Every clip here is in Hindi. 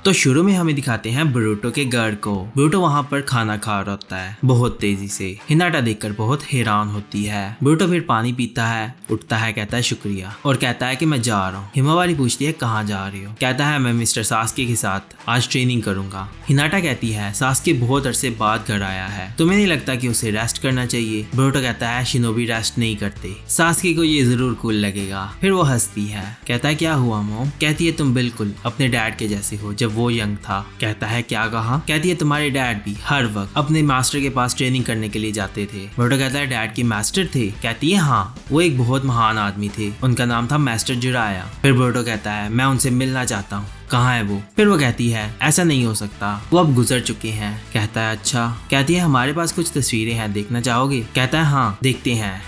तो शुरू में हमें दिखाते हैं ब्रूटो के घर को। ब्रूटो वहाँ पर खाना खा रहा होता है बहुत तेजी से। हिनाटा देखकर बहुत हैरान होती है। ब्रूटो फिर पानी पीता है, उठता है, कहता है शुक्रिया और कहता है कि मैं जा रहा हूँ। हिमावारी पूछती है कहाँ जा रही हो? कहता है मैं मिस्टर सास्के के साथ आज ट्रेनिंग करूंगा। हिनाटा कहती है सास्के बहुत अरसे बाद घर आया है, तुम्हें नहीं लगता कि उसे रेस्ट करना चाहिए? ब्रूटो कहता है शिनोबी रेस्ट नहीं करते, सास्के को ये जरूर कूल लगेगा। फिर वो हंसती है, कहता है क्या हुआ मॉम? कहती है तुम बिल्कुल अपने डैड के जैसे हो जब वो यंग था। कहता है क्या कहा? कहती है तुम्हारे डैड भी हर वक्त अपने मास्टर के पास ट्रेनिंग करने के लिए जाते थे। ब्रूटो कहता है डैड के मास्टर थे? कहती है हाँ, वो एक बहुत महान आदमी थे, उनका नाम था मास्टर जिराया। फिर ब्रूटो कहता है मैं उनसे मिलना चाहता हूँ, कहाँ है वो? फिर वो कहती है ऐसा नहीं हो सकता, वो अब गुजर चुके हैं। कहता है अच्छा। कहती है हमारे पास कुछ तस्वीरें हैं, देखना चाहोगे? कहता है हाँ देखते हैं।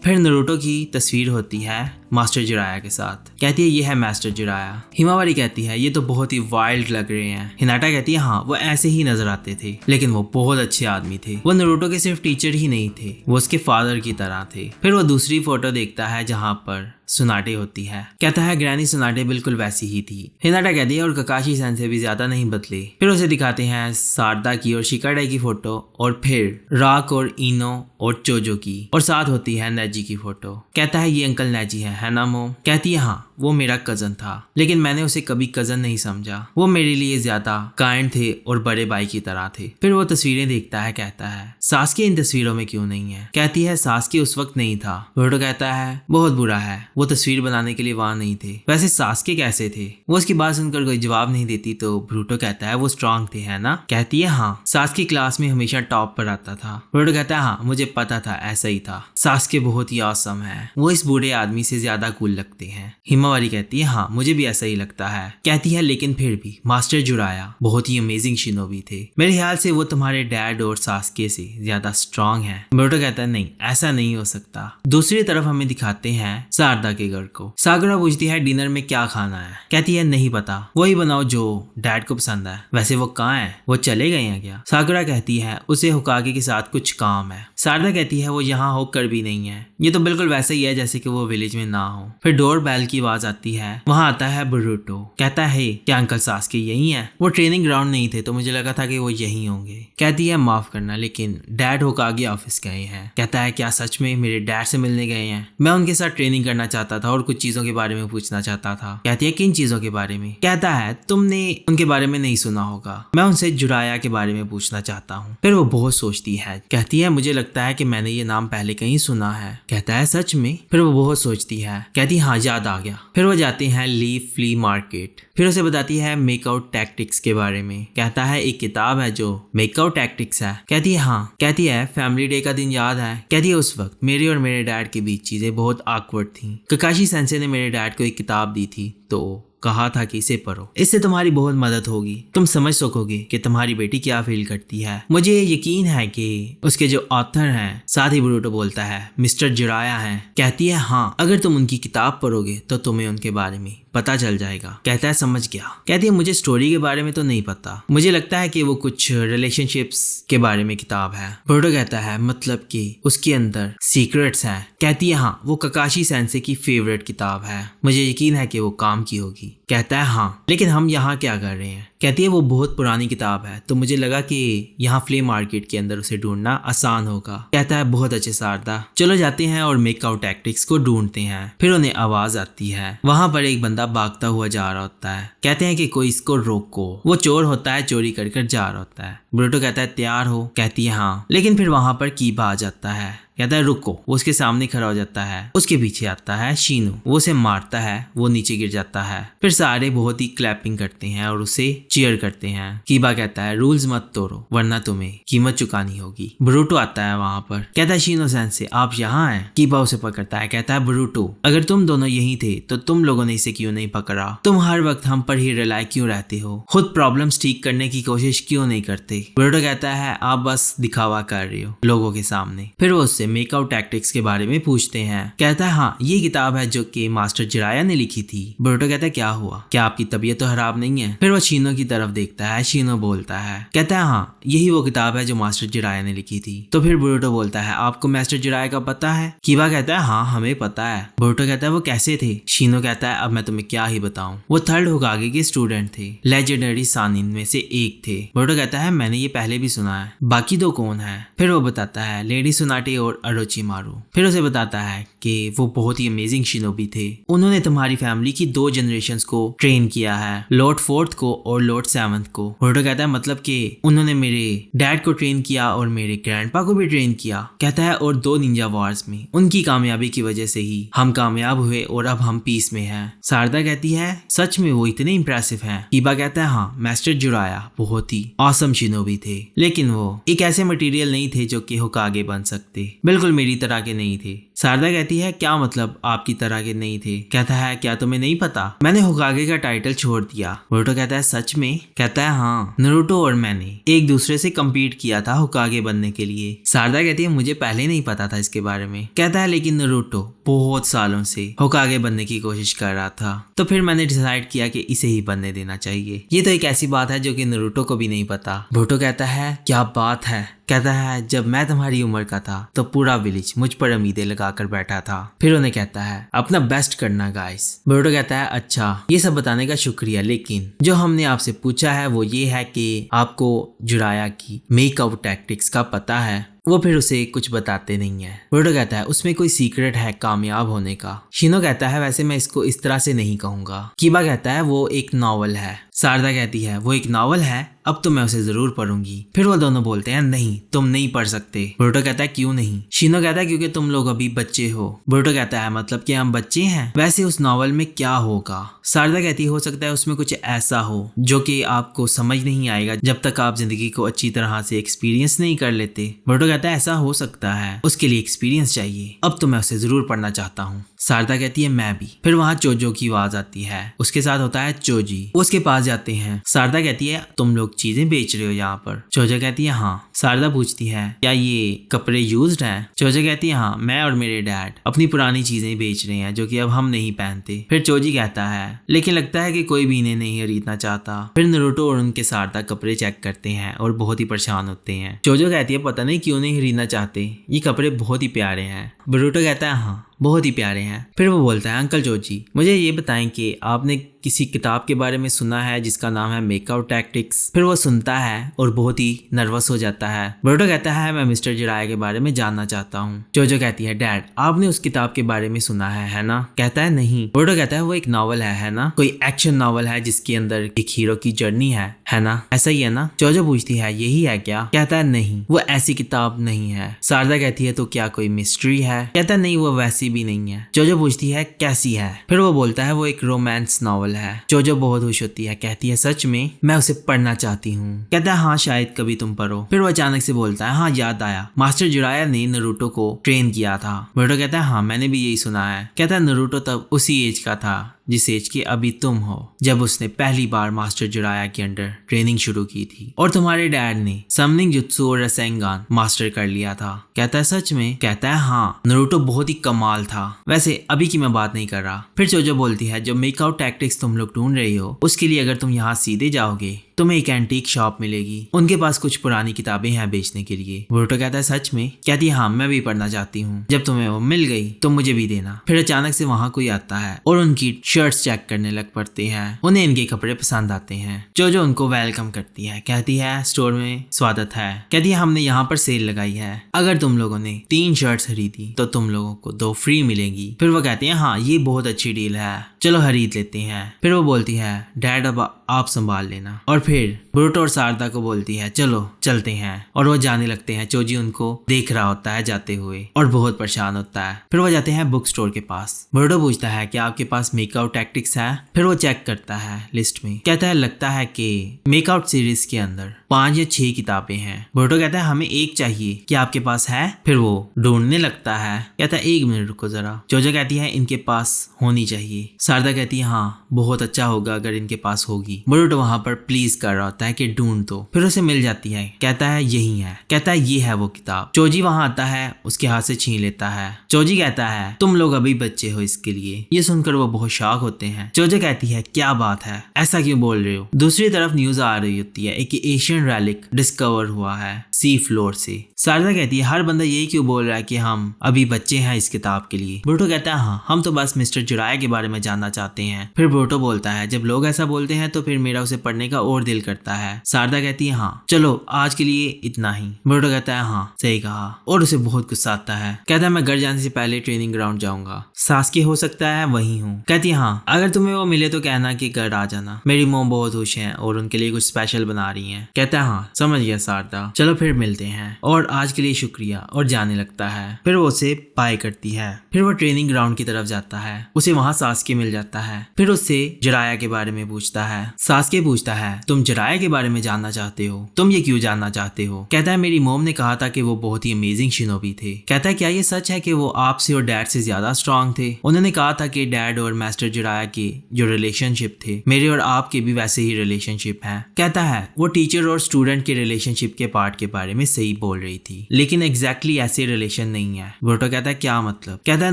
फिर नारुतो की तस्वीर होती है मास्टर जिराया के साथ। कहती है ये है मास्टर जिराया। हिमावारी कहती है ये तो बहुत ही वाइल्ड लग रहे हैं। हिनाटा कहती है हाँ वो ऐसे ही नजर आते थे, लेकिन वो बहुत अच्छे आदमी थे। वो नारुतो के सिर्फ टीचर ही नहीं थे, वो उसके फादर की तरह थे। फिर वो दूसरी फोटो देखता है जहाँ पर सुनाटे होती है। कहता है ग्रैनी सुनाटे बिल्कुल वैसी ही थी। हिनाटा कहती है और ककाशी सन से भी ज्यादा नहीं बदले। फिर उसे दिखाते हैं सारदा की और शिकाडाई की फोटो, और फिर राक और इनो और चोजो की, और साथ होती है नेजी की फोटो। कहता है ये अंकल नेजी है ना मोम? कहती है हाँ वो मेरा कजन था, लेकिन मैंने उसे कभी कजन नहीं समझा, वो मेरे लिए ज्यादा काइंड थे और बड़े भाई की तरह थे। फिर वो तस्वीरें देखता है, कहता है सास्के इन तस्वीरों में क्यों नहीं है? कहती है सास्के उस वक्त नहीं था। ब्रूटो कहता है बहुत बुरा है, वो तस्वीर बनाने के लिए वहां नहीं थे। वैसे सास्के कैसे थे? वो उसकी बात सुनकर कोई जवाब नहीं देती तो ब्रूटो कहता है वो स्ट्रांग थे है ना? कहती है हाँ, सास्के क्लास में हमेशा टॉप पर आता था। ब्रूटो कहता है हाँ मुझे पता था ऐसा ही था, सास्के बहुत ही ऑसम है, वो इस बूढ़े आदमी से ज्यादा कूल लगते हैं। हिमावारी कहती है हाँ मुझे भी ऐसा ही लगता है। कहती है लेकिन फिर भी मास्टर जुराया बहुत ही अमेजिंग शिनोबी थे, मेरे ख्याल से वो तुम्हारे डैड और सास्के से ज्यादा स्ट्रांग है। ब्रूटो कहता है नहीं ऐसा नहीं हो सकता। दूसरी तरफ हमें दिखाते हैं सारदा के घर को। साकुरा पूछती है डिनर में क्या खाना है? कहती है नहीं पता, वही बनाओ जो डैड को पसंद है। वैसे वो कहाँ है, वो चले गए हैं क्या? साकुरा कहती है उसे हुकागे के साथ कुछ काम है। सारदा कहती है वो यहाँ होकर भी नहीं है, ये तो बिल्कुल वैसे ही है जैसे कि वो विलेज में ना हो। फिर डोर बेल की आवाज आती है, वहाँ आता है ब्रूटो। कहता है क्या अंकल सास्के यही है? वो ट्रेनिंग ग्राउंड नहीं थे तो मुझे लगा था कि वो यही होंगे। कहती है माफ करना लेकिन डैड होकागे ऑफिस गए हैं। कहता है क्या सच में मेरे डैड से मिलने गए हैं? मैं उनके साथ ट्रेनिंग करना चाहता था और कुछ चीजों के बारे में पूछना चाहता था। कहती है किन चीजों के बारे में? कहता है तुमने उनके बारे में नहीं सुना होगा, मैं उनसे जुराया के बारे में पूछना चाहता हूँ। फिर वो बहुत सोचती है, कहती है मुझे लगता है कि मैंने ये नाम पहले कहीं सुना है। कहता है सच में? फिर वो बहुत सोचती है, कहती हाँ याद आ गया। फिर वो जाते हैं लीफ फ्ली मार्केट। फिर उसे बताती है मेकआउट टैक्टिक्स के बारे में। कहता है एक किताब है जो मेकआउट टैक्टिक्स है। कहती है हाँ। कहती है फैमिली डे का दिन याद है? कहती है उस वक्त मेरे और मेरे डैड के बीच चीजें बहुत ऑकवर्ड थी। ककाशी सेंसे ने मेरे डैड को एक किताब दी थी तो कहा था कि इसे पढ़ो, इससे तुम्हारी बहुत मदद होगी, तुम समझ सकोगे कि तुम्हारी बेटी क्या फील करती है। मुझे यकीन है कि उसके जो ऑथर हैं, साथ ही ब्रूटो बोलता है मिस्टर जिराया हैं। कहती है हाँ अगर तुम उनकी किताब पढ़ोगे तो तुम्हें उनके बारे में पता चल जाएगा। कहता है समझ गया। कहती है मुझे स्टोरी के बारे में तो नहीं पता, मुझे लगता है कि वो कुछ रिलेशनशिप्स के बारे में किताब है। ब्रूटो कहता है मतलब कि उसके अंदर सीक्रेट्स हैं। कहती है हाँ वो ककाशी सेंसे की फेवरेट किताब है, मुझे यकीन है कि वो काम की होगी। कहता है हाँ लेकिन हम यहाँ क्या कर रहे हैं? कहती है वो बहुत पुरानी किताब है तो मुझे लगा कि यहाँ फ्ले मार्केट के अंदर उसे ढूंढना आसान होगा। कहता है बहुत अच्छे सारदा, चलो जाते हैं और मेकआउट टैक्टिक्स को ढूंढते हैं। फिर उन्हें आवाज आती है, वहां पर एक बंदा भागता हुआ जा रहा होता है। कहते हैं कि कोई इसको रोको, वो चोर होता है, चोरी कर कर जा रहा होता है। ब्रूटो कहता है तैयार हो? कहती है हाँ। लेकिन फिर वहां पर कीबा आ जाता है। कहता है रुको, वो उसके सामने खड़ा हो जाता है। उसके पीछे आता है शीनू, वो उसे मारता है, वो नीचे गिर जाता है। फिर सारे बहुत ही क्लैपिंग करते हैं और उसे चीयर करते हैं। कीबा कहता है रूल्स मत तोड़ो वरना तुम्हें कीमत चुकानी होगी। ब्रूटो आता है वहां पर। कहता है शीनो सेंसे आप यहाँ हैं? कीबा उसे पकड़ता है। कहता है ब्रूटो अगर तुम दोनों यही थे तो तुम लोगों ने इसे क्यों नहीं पकड़ा? तुम हर वक्त हम पर ही रिलाई क्यों रहते हो? खुद प्रॉब्लम्स ठीक करने की कोशिश क्यों नहीं करते? बोरुतो कहता है आप बस दिखावा कर रहे हो लोगों के सामने। फिर वो उससे मेकआउट टैक्टिक्स के बारे में पूछते हैं। कहता है हाँ ये किताब है जो कि मास्टर जिराया ने लिखी थी। बोरुतो कहता है क्या हुआ, क्या आपकी तबीयत तो खराब नहीं है? फिर वो शीनो की तरफ देखता है। शीनो बोलता है, कहता है हाँ यही वो किताब है जो मास्टर जिराया ने लिखी थी। तो फिर बोरुतो बोलता है आपको मास्टर जिराया का पता है? कीबा कहता है हाँ हमें पता है। बोरुतो कहता है वो कैसे थे? शीनो कहता है अब मैं तुम्हें क्या ही बताऊं, वो थर्ड होकागे के स्टूडेंट थे, लेजेंडरी सानिन में से एक थे। बोरुतो कहता है मैंने ये पहले भी सुना है, बाकी दो कौन है? फिर वो बताता है लेडी सुनाटे और अरोचिमारू। फिर उसे बताता है कि वो बहुत ही अमेजिंग शिनोबी थे, उन्होंने तुम्हारी फैमिली की 2 जनरेशंस को ट्रेन किया है, लॉर्ड 4th को और लॉर्ड 7th को। बोरुतो कहता है मतलब कि उन्होंने मेरे डैड को ट्रेन किया और मेरे ग्रैंडपा को भी ट्रेन किया। कहता है और 2 निंजा वॉर्स में उनकी कामयाबी की वजह से ही हम कामयाब हुए और अब हम पीस में हैं। सारदा कहती है सच में वो इतने इंप्रेसिव हैं। कीबा कहता है हाँ मास्टर जिराया बहुत ही ऑसम शिनोबी थे, लेकिन वो एक ऐसे मटेरियल नहीं थे जो कि होकागे बन सकते, बिल्कुल मेरी तरह के नहीं थे। सारदा कहती है क्या मतलब आपकी तरह के नहीं थे? कहता है क्या तुम्हें नहीं पता, मैंने होकागे का टाइटल छोड़ दिया। बोरुतो कहता है सच में? कहता है हाँ नारुतो और मैंने एक दूसरे से कम्पीट किया था होकागे बनने के लिए। सारदा कहती है मुझे पहले नहीं पता था इसके बारे में। कहता है लेकिन नारुतो बहुत सालों से होकागे बनने की कोशिश कर रहा था, तो फिर मैंने डिसाइड किया कि इसे ही बनने देना चाहिए। ये तो एक ऐसी बात है जो कि नारुतो को भी नहीं पता। बोरुतो कहता है क्या बात है? कहता है जब मैं तुम्हारी उम्र का था तो पूरा विलेज मुझ पर उम्मीदें लगाकर बैठा था। फिर उन्हें कहता है अपना बेस्ट करना गाइस। बोरुतो कहता है अच्छा ये सब बताने का शुक्रिया, लेकिन जो हमने आपसे पूछा है वो ये है कि आपको जिराया की मेकआउट टैक्टिक्स का पता है? वो फिर उसे कुछ बताते नहीं है। बोरुतो कहता है उसमें कोई सीक्रेट है कामयाब होने का? शीनो कहता है वैसे मैं इसको इस तरह से नहीं कहूंगा। कीबा कहता है वो एक नॉवल है। सारदा कहती है वो एक नॉवल है, अब तो मैं उसे जरूर पढ़ूंगी। फिर वो दोनों बोलते हैं नहीं तुम नहीं पढ़ सकते। बोरुतो कहता है क्यों नहीं? शीनो कहता है क्योंकि तुम लोग अभी बच्चे हो। बोरुतो कहता है मतलब कि हम बच्चे हैं? वैसे उस नॉवल में क्या होगा? सारदा कहती है हो सकता है उसमें कुछ ऐसा हो जो कि आपको समझ नहीं आएगा जब तक आप जिंदगी को अच्छी तरह से एक्सपीरियंस नहीं कर लेते। बोरुतो कहता है ऐसा हो सकता है, उसके लिए एक्सपीरियंस चाहिए, अब तो मैं उसे जरूर पढ़ना चाहता हूँ। सारदा कहती है मैं भी। फिर वहाँ चोजो की आवाज आती है, उसके साथ होता है चोजी। वो उसके पास जाते हैं। सारदा कहती है तुम लोग चीजें बेच रहे हो यहाँ पर? चोजो कहती है हाँ। सारदा पूछती है क्या ये कपड़े यूज्ड हैं? चोजो कहती है हाँ मैं और मेरे डैड अपनी पुरानी चीजें बेच रहे हैं जो कि अब हम नहीं पहनते। फिर चोजी कहता है लेकिन लगता है कि कोई भी इन्हें नहीं खरीदना चाहता। फिर नारुतो और उनके सारदा कपड़े चेक करते हैं और बहुत ही परेशान होते हैं। चोजो कहती है पता नहीं क्यों नहीं खरीदना चाहते, ये कपड़े बहुत ही प्यारे हैं। बोरुतो कहता है हाँ बहुत ही प्यारे हैं। फिर वो बोलता है अंकल जोजी मुझे ये बताएं कि आपने किसी किताब के बारे में सुना है जिसका नाम है मेकआउट टैक्टिक्स? फिर वो सुनता है और बहुत ही नर्वस हो जाता है। बोरुतो कहता है मैं मिस्टर जिराया के बारे में जानना चाहता हूँ। चोजो कहती है डैड आपने उस किताब के बारे में सुना है ना? कहता है नहीं। बोरुतो कहता है वो एक नॉवल है ना? कोई एक्शन नॉवल है जिसके अंदर एक हीरो की जर्नी है ना? ऐसा ही है ना? चोजो पूछती है यही है क्या? कहता है नहीं वो ऐसी किताब नहीं है। सारदा कहती है तो क्या कोई मिस्ट्री है? कहता है नहीं वो वैसी भी नहीं है। चोजो पूछती है कैसी है? फिर वो बोलता है वो एक रोमांस नॉवल है। चोजो बहुत खुश होती है, कहती है सच में? मैं उसे पढ़ना चाहती हूँ। कहता है हाँ शायद कभी तुम पढ़ो। फिर वो अचानक से बोलता है हाँ याद आया मास्टर जिराया ने नारुतो को ट्रेन किया था। बोरुतो कहता है हाँ मैंने भी यही सुना है। कहता है नारुतो तब उसी एज का था जिस एज के अभी तुम हो जब उसने पहली बार मास्टर जिराया के अंडर ट्रेनिंग शुरू की थी, और तुम्हारे डैड ने समनिंग जुत्सु और रसेंगान मास्टर कर लिया था। कहता है सच में? कहता है हाँ नारुतो बहुत ही कमाल था, वैसे अभी की मैं बात नहीं कर रहा। फिर चोजो बोलती है जो मेकआउट टैक्टिक्स तुम लोग ढूंढ रही हो उसके लिए अगर तुम यहाँ सीधे जाओगे तुम्हें एक एंटीक शॉप मिलेगी, उनके पास कुछ पुरानी किताबें हैं बेचने के लिए। बोरुतो कहता है सच में? कहती है हाँ मैं भी पढ़ना चाहती हूँ, जब तुम्हें वो मिल गई तो मुझे भी देना। फिर अचानक से वहाँ कोई आता है और उनकी शर्ट्स चेक करने लग पड़ते हैं, उन्हें इनके कपड़े पसंद आते हैं। चोजो उनको वेलकम करती है, कहती है स्टोर में स्वागत है। कहती है हमने यहाँ पर सेल लगाई है, अगर तुम लोगों ने 3 शर्ट्स खरीदी तो तुम लोगों को 2 फ्री मिलेंगी। फिर वो कहती है हाँ ये बहुत अच्छी डील है, चलो खरीद लेते हैं। फिर वो बोलती है डैड अब आप संभाल लेना, और फिर बोरुतो और सारदा को बोलती है चलो चलते हैं, और वो जाने लगते हैं। चोजी उनको देख रहा होता है जाते हुए और बहुत परेशान होता है। फिर वो जाते हैं बुक स्टोर के पास। बोरुतो पूछता है क्या आपके पास मेकआउट टैक्टिक्स है? फिर वो चेक करता है लिस्ट में, कहता है लगता है कि मेकआउट सीरीज के अंदर 5 या 6 किताबें हैं। बोरुतो कहता है हमें एक चाहिए, क्या आपके पास है? फिर वो ढूंढने लगता है, कहता है 1 मिनट रुको जरा। चोजो कहती है इनके पास होनी चाहिए। सारदा कहती है हाँ बहुत अच्छा होगा अगर इनके पास होगी। बोरुतो वहां पर प्लीज कर रहा होता बोलता है कि ढूंढ दो। फिर उसे मिल जाती है, कहता है यही है, कहता है ये है वो किताब। चोजी वहां आता है, उसके हाथ से छीन लेता है। चोजी कहता है तुम लोग अभी बच्चे हो इसके लिए। ये सुनकर वो बहुत शॉक होते हैं। चोजी कहती है क्या बात है, ऐसा क्यों बोल रहे हो। दूसरी तरफ न्यूज आ रही होती है, एक एशियन रैलिक डिस्कवर हुआ है सी फ्लोर से। शारदा कहती है हर बंदा यही क्यों बोल रहा है कि हम अभी बच्चे हैं इस किताब के लिए। बोरुटो कहता है हाँ, हम तो बस मिस्टर जिराया के बारे में जानना चाहते हैं। फिर बोरुटो बोलता है जब लोग ऐसा बोलते हैं तो फिर मेरा उसे पढ़ने का और दिल करता है। शारदा कहती है हाँ चलो आज के लिए इतना ही। बोरुटो कहता है हाँ सही कहा, और उसे बहुत गुस्सा आता है। कहता है मैं घर जाने से पहले ट्रेनिंग ग्राउंड जाऊंगा। सासकी हो सकता है वही हूँ। कहती है हाँ अगर तुम्हें वो मिले तो कहना कि घर आ जाना, मेरी मॉम बहुत खुश है और उनके लिए कुछ स्पेशल बना रही है। कहता है हाँ समझ गया शारदा, चलो फिर मिलते हैं और आज के लिए शुक्रिया, और जाने लगता है। फिर वो उसे बाय करती है। फिर वो ट्रेनिंग ग्राउंड की तरफ जाता है। उसे वहाँ सासकी मिल जाता है। फिर उससे जिराया के बारे में पूछता है। सासकी पूछता है तुम जिराया के बारे में जानना चाहते हो, तुम ये क्यों जानना चाहते हो। कहता है मेरी मॉम ने कहा था कि वो बहुत ही अमेजिंग शिनोबी थे। कहता है क्या ये सच है कि वो आपसे और डैड से ज्यादा स्ट्रांग थे। उन्होंने कहा था कि डैड और मास्टर जिराया के जो रिलेशनशिप थे मेरे और आपके भी वैसे ही रिलेशनशिप है। कहता है वो टीचर और स्टूडेंट के रिलेशनशिप के पार्ट के बारे में सही बोल रही थी, लेकिन एग्जैक्टली ऐसे रिलेशन नहीं है। बोरुटो कहता है क्या मतलब। कहता है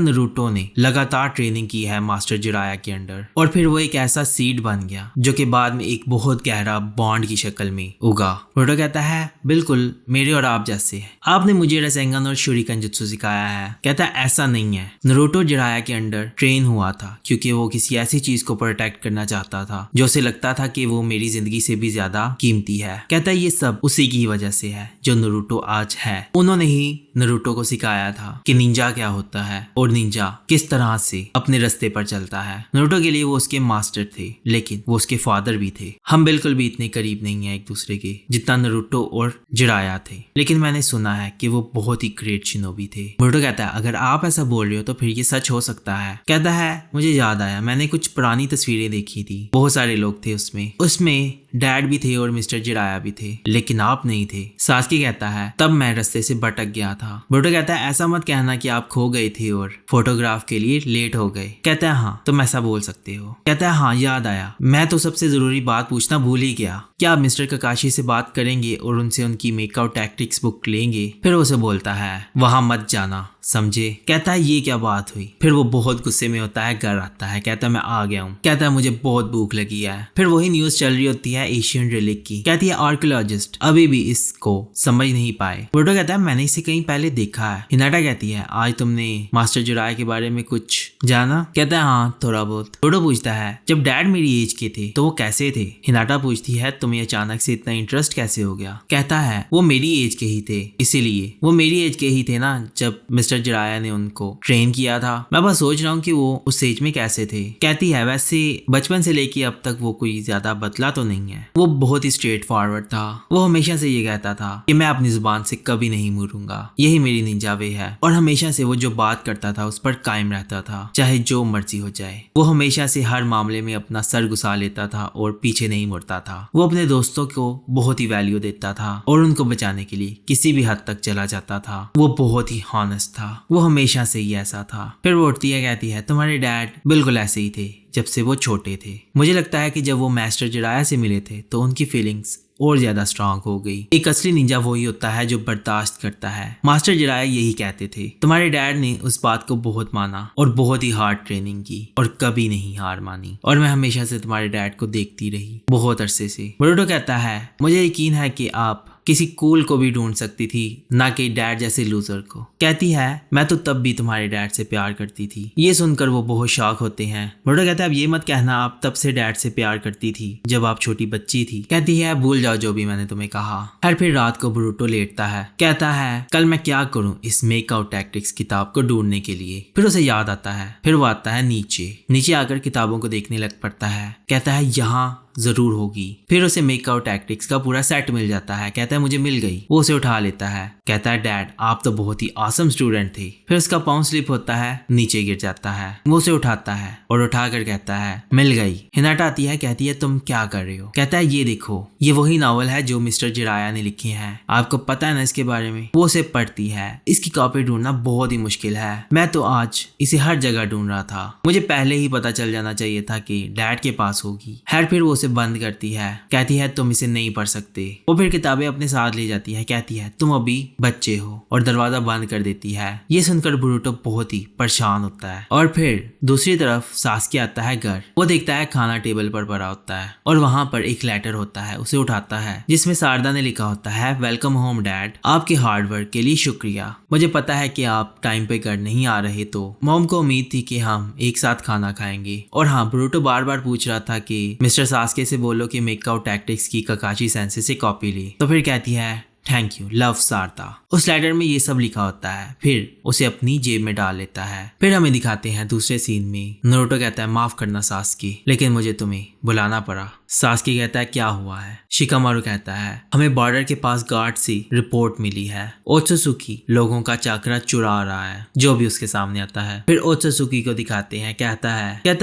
नारुतो ने लगातार ट्रेनिंग की है मास्टर जिराया के अंडर, और फिर वो एक ऐसा सीड बन गया जो कि बाद में एक बहुत गहरा बॉन्ड की शक्ल में उगा। बोरुटो कहता है बिल्कुल मेरे और आप जैसे है, आपने मुझे रसेंगन और शूरिकन जुत्सु सिखाया है। कहता है ऐसा नहीं है, नारुतो जिराया के अंडर ट्रेन हुआ था क्योंकि वो किसी ऐसी चीज को प्रोटेक्ट करना चाहता था जो उसे लगता था कि वो मेरी जिंदगी से भी ज्यादा कीमती है। कहता है ये सब उसी की वजह से है जो नारुतो आज है। उन्होंने ही नारुतो को सिखाया था कि निंजा क्या होता है और निंजा किस तरह से अपने रास्ते पर चलता है। नारुतो के लिए वो उसके मास्टर थे, लेकिन वो उसके फादर भी थे। हम बिल्कुल भी इतने करीब नहीं है एक दूसरे के जितना नारुतो और जिराया थे, लेकिन मैंने सुना है कि वो बहुत ही ग्रेट शिनोबी थे। बोरुटो कहता है अगर आप ऐसा बोल रहे हो तो फिर ये सच हो सकता है। कहता है मुझे याद आया, मैंने कुछ पुरानी तस्वीरें देखी थी, बहुत सारे लोग थे उसमें डैड भी थे और मिस्टर जिराया भी थे, लेकिन आप नहीं थे। सासकी कहता है तब मैं रास्ते से भटक गया था। बोरुटो कहता है ऐसा मत कहना कि आप खो गए थे और फोटोग्राफ के लिए लेट हो गए। कहता है हाँ तुम ऐसा बोल सकते हो। कहता है हाँ याद आया, मैं तो सबसे जरूरी बात पूछना भूल ही गया, क्या आप मिस्टर ककाशी से बात करेंगे और उनसे उनकी मेकआउट टैक्टिक्स बुक लेंगे। फिर उसे बोलता है वहां मत जाना, समझे। कहता है ये क्या बात हुई। फिर वो बहुत गुस्से में होता है, घर आता है। कहता है मैं आ गया हूँ। कहता है मुझे बहुत भूख लगी है। फिर वही न्यूज चल रही होती है एशियन रिलिक की। कहती है आर्कियोलॉजिस्ट अभी भी इसको समझ नहीं पाए। बोरुटो कहता है मैंने इसे कहीं पहले देखा है। हिनाटा कहती है आज तुमने मास्टर जिराया के बारे में कुछ जाना। कहता है हाँ थोड़ा बहुत। बोरुटो पूछता है जब डैड मेरी एज के थे तो वो कैसे थे। हिनाटा पूछती है तुम्हें अचानक से इतना इंटरेस्ट कैसे हो गया। कहता है वो मेरी एज के ही थे, इसीलिए वो मेरी एज के ही थे ना जब मिस्टर जिराया ने उनको ट्रेन किया था। मैं बस सोच रहा हूँ कि वो उस एज में कैसे थे। कहती है वैसे बचपन से लेके अब तक वो कोई ज्यादा बदला तो नहीं है, वो बहुत ही स्ट्रेट फॉरवर्ड था। वो हमेशा से ये कहता था कि मैं अपनी जुबान से कभी नहीं मुड़ूंगा, यही मेरी निंजा वे है। और हमेशा से वो जो बात करता था उस पर कायम रहता था, चाहे जो मर्जी हो जाए। वो हमेशा से हर मामले में अपना सर घुसा लेता था और पीछे नहीं मुड़ता था। वो अपने दोस्तों को बहुत ही वैल्यू देता था और उनको बचाने के लिए किसी भी हद तक चला जाता था। वो बहुत ही हॉनेस्ट था, वो हमेशा से ही ऐसा था। फिर वो उठती है, कहती है तुम्हारे डैड बिल्कुल ऐसे ही थे जब से वो छोटे थे। मुझे लगता है कि जब वो मास्टर जिराया से मिले थे तो उनकी फीलिंग्स और ज्यादा स्ट्रांग हो गई। एक असली निंजा वही होता है जो बर्दाश्त करता है। मास्टर जिराया यही कहते थे। तुम्हारे डैड ने उस बात को बहुत माना और बहुत ही हार्ड ट्रेनिंग की और कभी नहीं हार मानी, और मैं हमेशा से तुम्हारे डैड को देखती रही बहुत अरसे से। बोरुटो कहता है मुझे यकीन है कि आप किसी कूल को भी ढूंढ सकती थी, ना कि डैड जैसे लूजर को। कहती है मैं तो तब भी तुम्हारे डैड से प्यार करती थी। ये सुनकर वो बहुत शॉक होते हैं। बोरुटो कहता है अब ये मत कहना आप तब से डैड से प्यार करती थी जब आप छोटी बच्ची थी। कहती है भूल जाओ जो भी मैंने तुम्हें कहा। फिर रात को बोरुटो लेटता है। कहता है कल मैं क्या करूं इस मेकआउट टैक्टिक्स किताब को ढूंढने के लिए। फिर उसे याद आता है। फिर वो आता है नीचे आकर किताबों को देखने लग पड़ता है। कहता है यहाँ जरूर होगी। फिर उसे मेकआउट टैक्टिक्स का पूरा सेट मिल जाता है। कहता है मुझे मिल गई। वो उसे उठा लेता है। कहता है डैड आप तो बहुत ही आसम स्टूडेंट थे। फिर उसका पाँव स्लिप होता है, नीचे गिर जाता है। वो उसे उठाता है और उठाकर कहता है मिल गई। हिनाटा आती है, कहती है तुम क्या कर रहे हो। कहता है ये देखो ये वही नॉवल है जो मिस्टर जिराया ने लिखी है, आपको पता है ना इसके बारे में। वो उसे पढ़ती है। इसकी कॉपी ढूंढना बहुत ही मुश्किल है, मैं तो आज इसे हर जगह ढूंढ रहा था। मुझे पहले ही पता चल जाना चाहिए था कि डैड के पास होगी। फिर वो उसे बंद करती है, कहती है तुम इसे नहीं पढ़ सकते। वो फिर किताबें अपने साथ ले जाती है, कहती है तुम अभी बच्चे हो, और दरवाजा बंद कर देती है। ये सुनकर बोरुतो बहुत ही परेशान होता है। और फिर दूसरी तरफ सास्के आता है घर। वो देखता है खाना टेबल पर पड़ा होता है और वहाँ पर एक लेटर होता है। उसे उठाता है जिसमें शारदा ने लिखा होता है, वेलकम होम डैड, आपके हार्ड वर्क के लिए शुक्रिया। मुझे पता है कि आप टाइम पे घर नहीं आ रहे, तो मॉम को उम्मीद थी कि हम एक साथ खाना खाएंगे। और हाँ, बोरुतो बार बार पूछ रहा था कि मिस्टर सास्के से बोलो कि मेकआउट टैक्टिक्स की काकाशी सेंसे से कॉपी ली। तो फिर कहती है थैंक यू, लव सारदा। उस लेटर में ये सब लिखा होता है। फिर उसे अपनी जेब में डाल लेता है। फिर हमें दिखाते हैं दूसरे सीन में नारुतो कहता है माफ करना सास्के, लेकिन मुझे तुम्हें बुलाना पड़ा। सास्के कहता है क्या हुआ है। शिकामारू कहता है हमें बॉर्डर के पास गार्ड से रिपोर्ट मिली है, ओत्सुकी लोगों का चाकरा चुरा रहा है, जो भी उसके सामने आता है। फिर ओत्सुकी को दिखाते हैं, कहता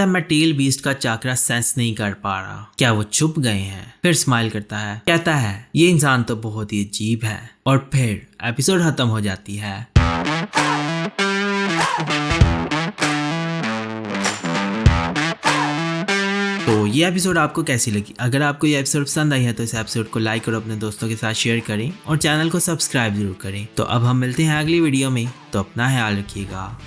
है मैं टेल बीस्ट का चाकरा सेंस नहीं कर पा रहा, क्या वो छुप गए हैं। फिर स्माइल करता है, कहता है ये इंसान तो बहुत ही अजीब है। और फिर एपिसोड खत्म हो जाती है। तो ये एपिसोड आपको कैसी लगी? अगर आपको ये एपिसोड पसंद आई है तो इस एपिसोड को लाइक और अपने दोस्तों के साथ शेयर करें और चैनल को सब्सक्राइब जरूर करें। तो अब हम मिलते हैं अगली वीडियो में, तो अपना ख्याल रखिएगा।